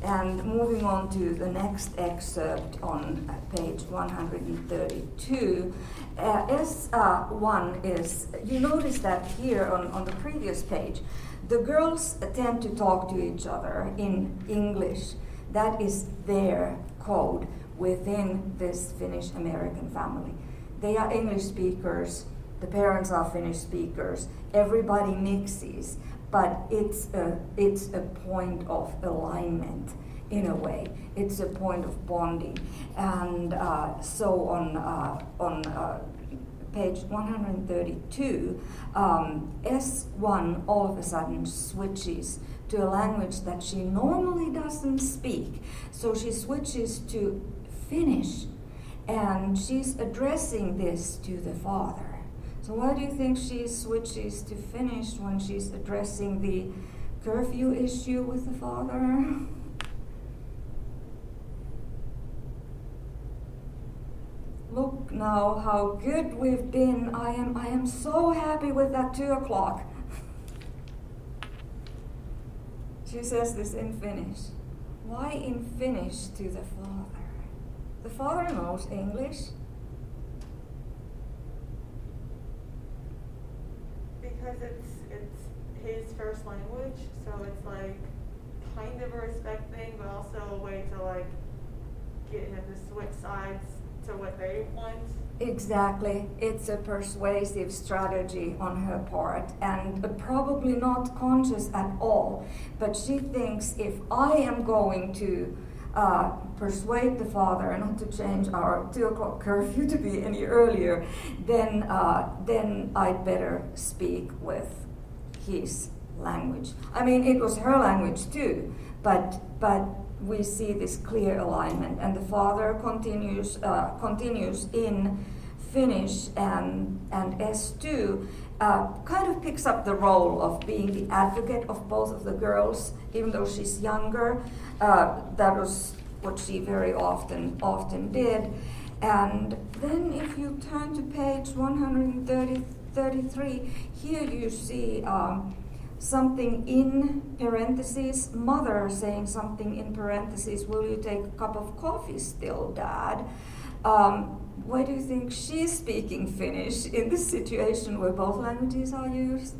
And moving on to the next excerpt on page 132, S1 is, you notice that here on the previous page, the girls tend to talk to each other in English. That is their code within this Finnish American family. They are English speakers, the parents are Finnish speakers, everybody mixes, but it's a point of alignment in a way. It's a point of bonding. And so on page 132, S1 all of a sudden switches to a language that she normally doesn't speak. So she switches to Finnish, and she's addressing this to the father. So why do you think she switches to Finnish when she's addressing the curfew issue with the father? Look now how good we've been. I am so happy with that 2 o'clock. She says this in Finnish. Why in Finnish to the father? The father knows English. Because it's his first language, so it's like kind of a respect thing, but also a way to like get him to switch sides to what they want. Exactly. It's a persuasive strategy on her part, and probably not conscious at all. But she thinks, if I am going to persuade the father not to change our 2 o'clock curfew to be any earlier, then I'd better speak with his language. I mean, it was her language too, but we see this clear alignment, and the father continues in Finnish, and S2 kind of picks up the role of being the advocate of both of the girls, even though she's younger. That was what she very often did. And then if you turn to page 133, here you see something in parentheses, mother saying something in parentheses, will you take a cup of coffee still, Dad? Why do you think she's speaking Finnish in this situation where both languages are used?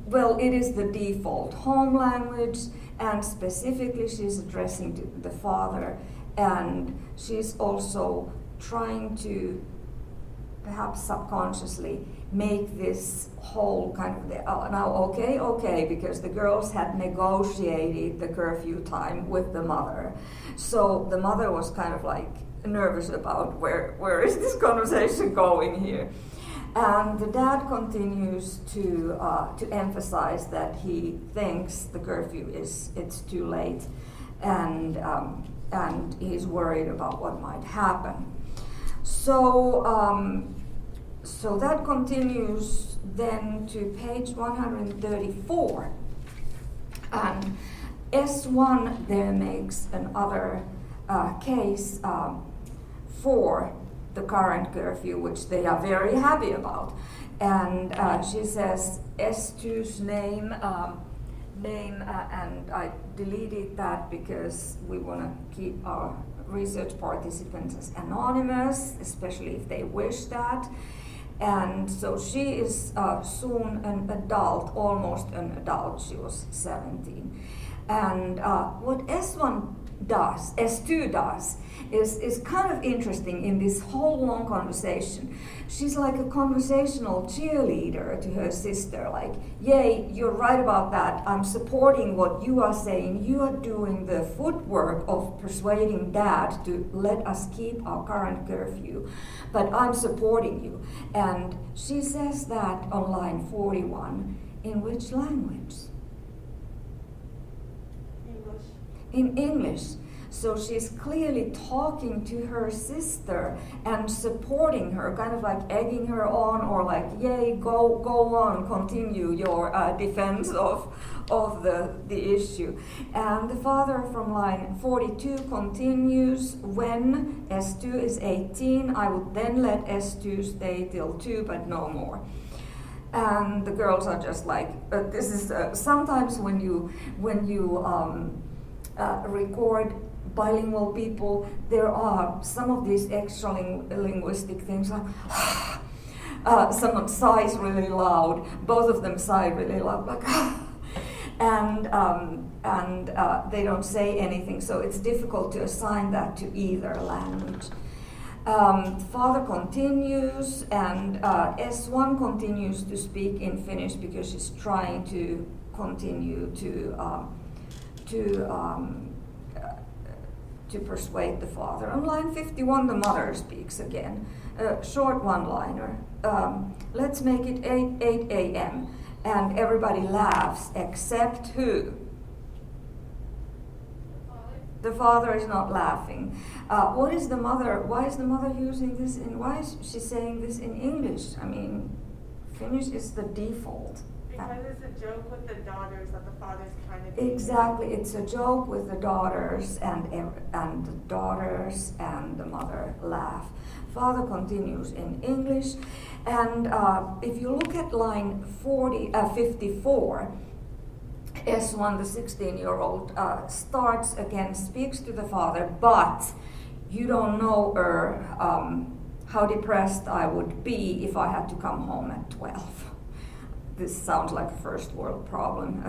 Well, it is the default home language, and specifically she's addressing to the father, and she's also trying to, perhaps subconsciously, make this whole kind of okay, because the girls had negotiated the curfew time with the mother. So the mother was kind of like nervous about where is this conversation going here. And the dad continues to emphasize that he thinks the curfew it's too late, and he's worried about what might happen. So that continues then to page 134, and S1 there makes another case for the current curfew, which they are very happy about. And she says S2's name, and I deleted that because we want to keep our research participants as anonymous, especially if they wish that. And so she is soon an adult, almost an adult. She was 17. And what S1 does, S2 does, is kind of interesting in this whole long conversation. She's like a conversational cheerleader to her sister, like, yay, you're right about that. I'm supporting what you are saying. You are doing the footwork of persuading Dad to let us keep our current curfew, but I'm supporting you. And she says that on line 41. In which language? English. In English. So she's clearly talking to her sister and supporting her, kind of like egging her on, or like, yay, go on, continue your defense of the issue. And the father from line 42 continues, when S2 is 18, I would then let S2 stay till 2, but no more. And the girls are just like, this is sometimes when you record bilingual people, there are some of these extra linguistic things like someone sighs really loud, both of them sigh really loud, like and they don't say anything, so it's difficult to assign that to either language. Father continues, and S1 continues to speak in Finnish because she's trying to continue to persuade the father. On line 51, the mother speaks again. Short one-liner. Let's make it 8 a.m. And everybody laughs, except who? The father is not laughing. What is the mother? Why is the mother using this why is she saying this in English? I mean, Finnish is the default. Because it's a joke with the daughters that the father's kind of... Exactly, it's a joke with the daughters, and the daughters and the mother laugh. Father continues in English, and if you look at line 54, S1, the 16-year-old, starts again, speaks to the father, but you don't know how depressed I would be if I had to come home at 12. This sounds like a first world problem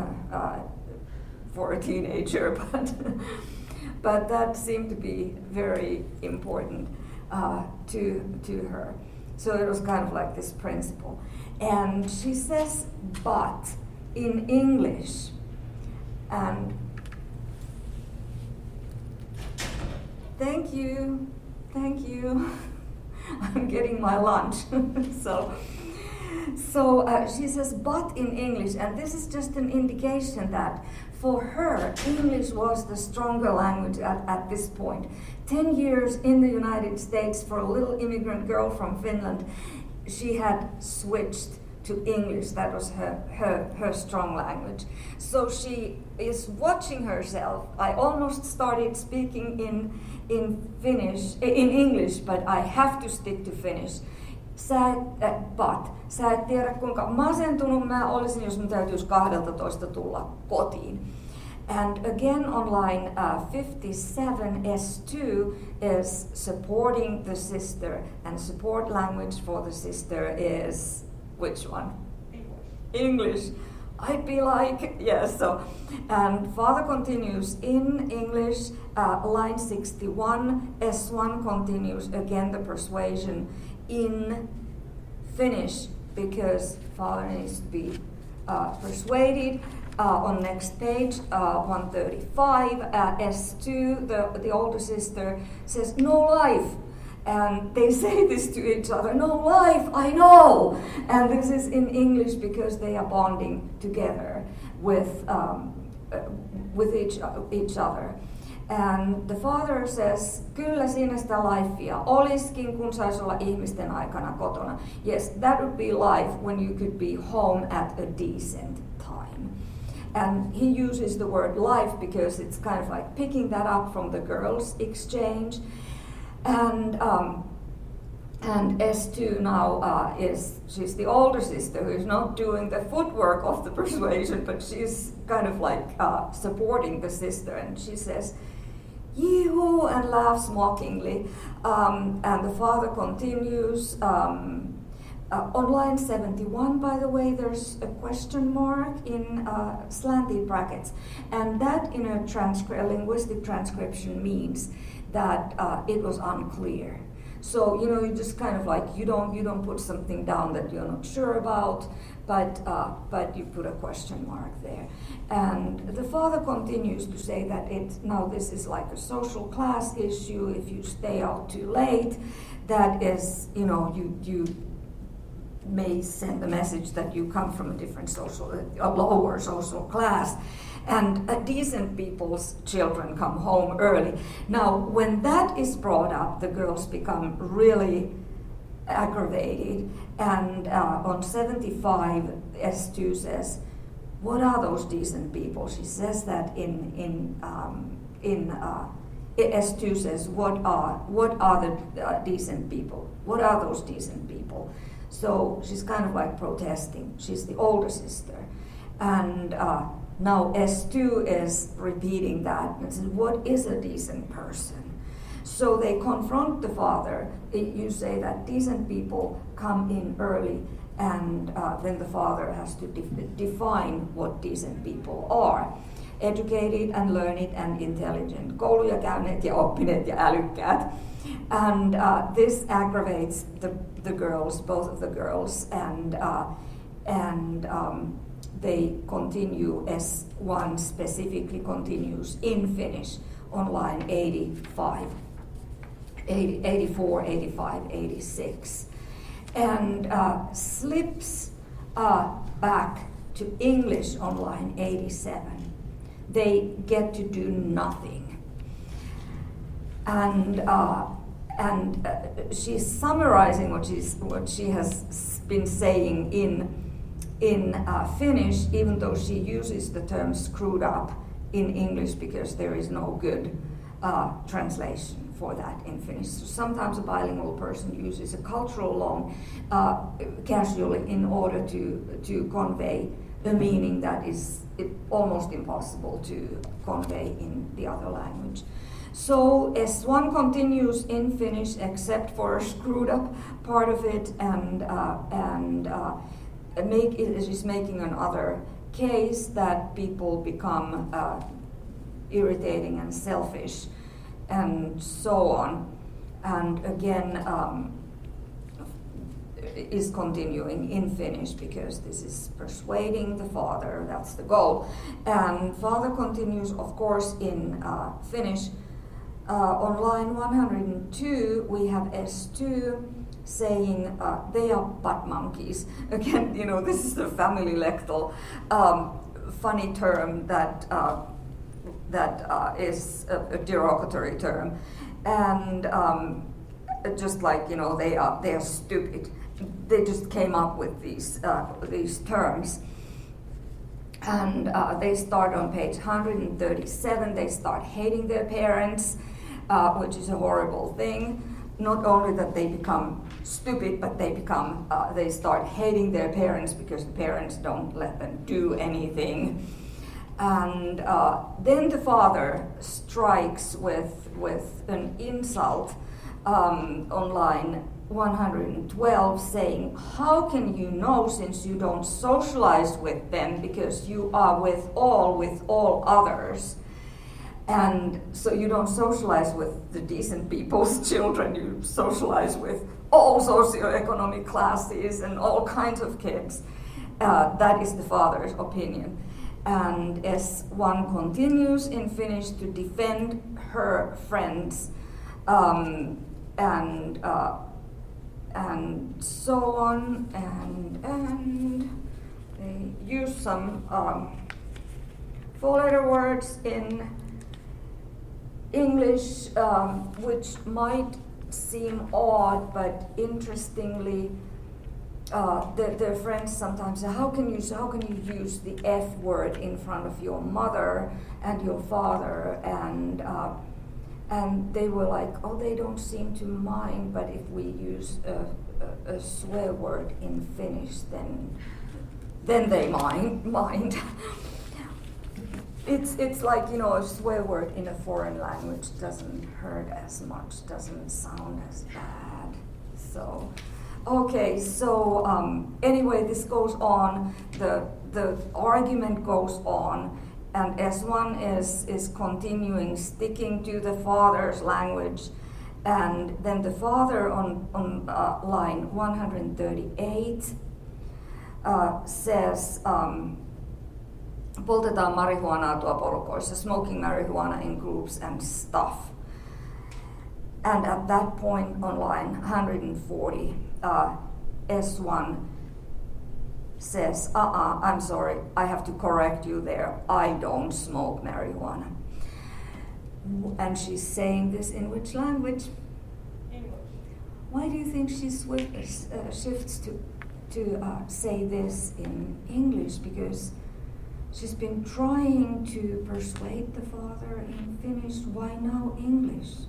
for a teenager, but that seemed to be very important to her. So it was kind of like this principle. And she says, but in English. And thank you. I'm getting my lunch. So she says, but in English, and this is just an indication that for her, English was the stronger language at this point. 10 years in the United States for a little immigrant girl from Finland, she had switched to English. That was her strong language. So she is watching herself. I almost started speaking in English, but I have to stick to Finnish. Sä et tiedä kuinka masentunut mä olisin, jos mun täytyisi 12 tulla kotiin. And again on line 57, S2 is supporting the sister, and support language for the sister is which one? English. I'd be like, yes, so. And father continues in English, line 61, S1 continues again the persuasion in Finnish because father needs to be persuaded. On next page, 135, S2, the older sister says, no life. And they say this to each other, no life, I know. And this is in English because they are bonding together with each other. And the father says, kyllä siinä sitä lifea olisikin, kun saisi olla ihmisten aikana kotona. Yes, that would be life when you could be home at a decent time. And he uses the word life because it's kind of like picking that up from the girls' exchange. And S2 now she's the older sister who's not doing the footwork of the persuasion, but she's kind of like supporting the sister, and she says, "Yee-hoo," and laughs mockingly. And the father continues, On line 71, by the way, there's a question mark in slanted brackets, and that in a linguistic transcription means that it was unclear. So you just kind of like you don't put something down that you're not sure about, but you put a question mark there. And the father continues to say that now this is like a social class issue. If you stay out too late, that is you may send a message that you come from a lower social class, and decent people's children come home early. Now, when that is brought up, the girls become really aggravated, and on 75, S2 says, "What are those decent people?" She says that S2 says, "What are the decent people? What are those decent people?" So she's kind of like protesting. She's the older sister. And now S2 is repeating that and says, "What is a decent person?" So they confront the father. You say that decent people come in early, and then the father has to define what decent people are. Educated and learned and intelligent. Kouluja käyneet ja oppineet ja älykkäät. And this aggravates the girls, both of the girls, and they continue. S1 specifically continues in Finnish on line 85, 84, 85, 86, and slips back to English on line 87. They get to do nothing. And she's summarizing what she has been saying in Finnish, even though she uses the term "screwed up" in English because there is no good translation for that in Finnish. So sometimes a bilingual person uses a cultural loan casually in order to convey a meaning that is almost impossible to convey in the other language. So S1 continues in Finnish except for a screwed up part of it, and she's making another case that people become irritating and selfish and so on. And again, is continuing in Finnish because this is persuading the father, that's the goal. And father continues, of course, in Finnish. On line 102, we have S2 saying they are butt monkeys. Again, this is a family lectal funny term that is a derogatory term, and just like they are stupid. They just came up with these terms. And they start on page 137. They start hating their parents, which is a horrible thing. Not only that they become stupid, but they start hating their parents because the parents don't let them do anything. And then the father strikes with an insult on line 112, saying, "How can you know since you don't socialize with them because you are with all others?" And so you don't socialize with the decent people's children, you socialize with all socioeconomic classes and all kinds of kids. That is the father's opinion. And S1 continues in Finnish to defend her friends and so on, and they use some four-letter words in English, which might seem odd, but interestingly, their friends sometimes say, how can you use the F word in front of your mother and your father? And they were like, oh, they don't seem to mind, but if we use a swear word in Finnish, then they mind. It's like, a swear word in a foreign language doesn't hurt as much, doesn't sound as bad. So Okay, so anyway, this goes on, the argument goes on, and S1 is continuing, sticking to the father's language, and then the father on line 138 says, poltetaan marihuanaa tuo porukoissa, smoking marijuana in groups and stuff. And at that point on line 140, S1 says, I'm sorry, I have to correct you there. I don't smoke marijuana. And she's saying this in which language? English. Why do you think she shifts to say this in English? Because she's been trying to persuade the father in Finnish. Why now English?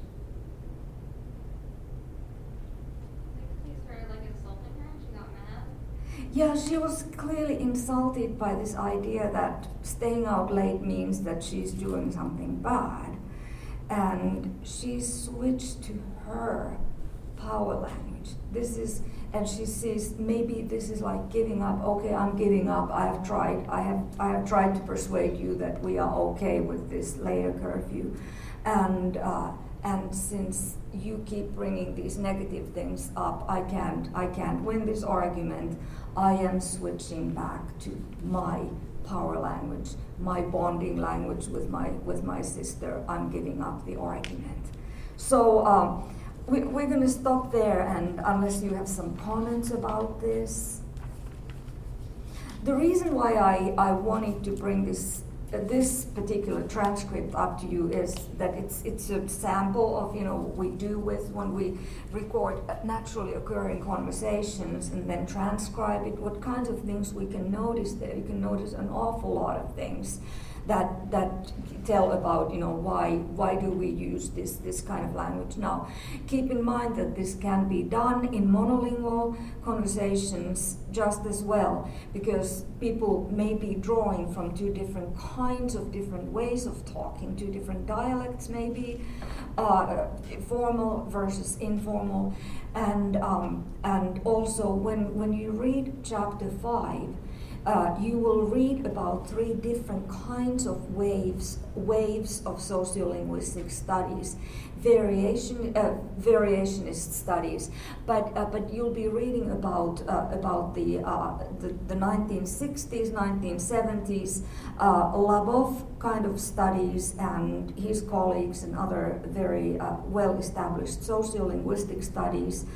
Yeah, she was clearly insulted by this idea that staying out late means that she's doing something bad. And she switched to her power language. And she says, maybe this is like giving up. Okay, I'm giving up. I have tried to persuade you that we are okay with this later curfew. And since you keep bringing these negative things up, I can't win this argument. I am switching back to my power language, my bonding language with my sister. I'm giving up the argument. So we're going to stop there, and unless you have some comments about this. The reason why I wanted to bring this particular transcript up to you is that it's a sample of what we do with when we record naturally occurring conversations and then transcribe it, what kinds of things we can notice there. You can notice an awful lot of things that tell about why do we use this kind of language. Now, keep in mind that this can be done in monolingual conversations just as well, because people may be drawing from two different kinds of different ways of talking, two different dialects maybe, formal versus informal, and also when you read chapter 5. You will read about 3 different kinds of waves of sociolinguistic studies, variationist studies, but you'll be reading about the 1960s, 1970s Labov kind of studies and his colleagues and other very well-established sociolinguistic studies,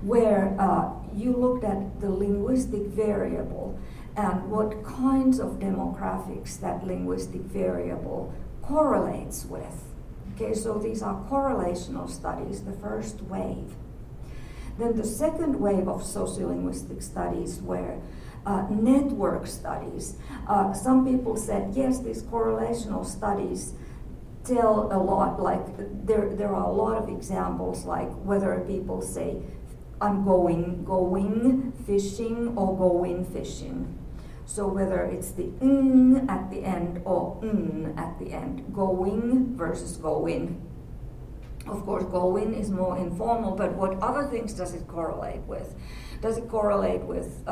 where you looked at the linguistic variable and what kinds of demographics that linguistic variable correlates with. Okay, so these are correlational studies, the first wave. Then the second wave of sociolinguistic studies were network studies. Some people said, yes, these correlational studies tell a lot, like there are a lot of examples, like whether people say, I'm going fishing or going fishing. So whether it's the n at the end or n at the end, going versus going. Of course, going is more informal, but what other things does it correlate with? Does it correlate with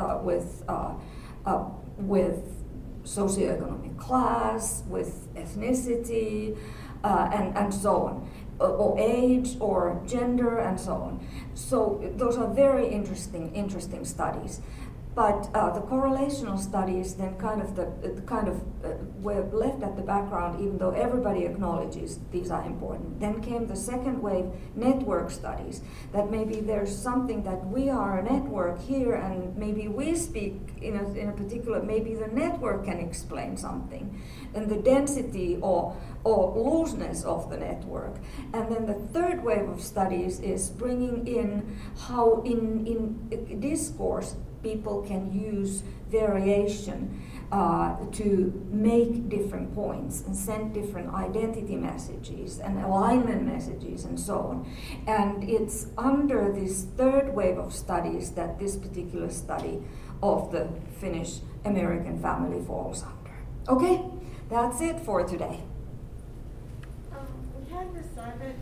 socioeconomic class, with ethnicity, and so on, or age, or gender, and so on? So those are very interesting studies. But the correlational studies then were left at the background, even though everybody acknowledges these are important. Then came the second wave, network studies, that maybe there's something that we are a network here, and maybe we speak in a particular, maybe the network can explain something, and the density or looseness of the network. And then the third wave of studies is bringing in how in discourse people can use variation to make different points and send different identity messages and alignment messages and so on. And it's under this third wave of studies that this particular study of the Finnish American family falls under. Okay, that's it for today. We had decided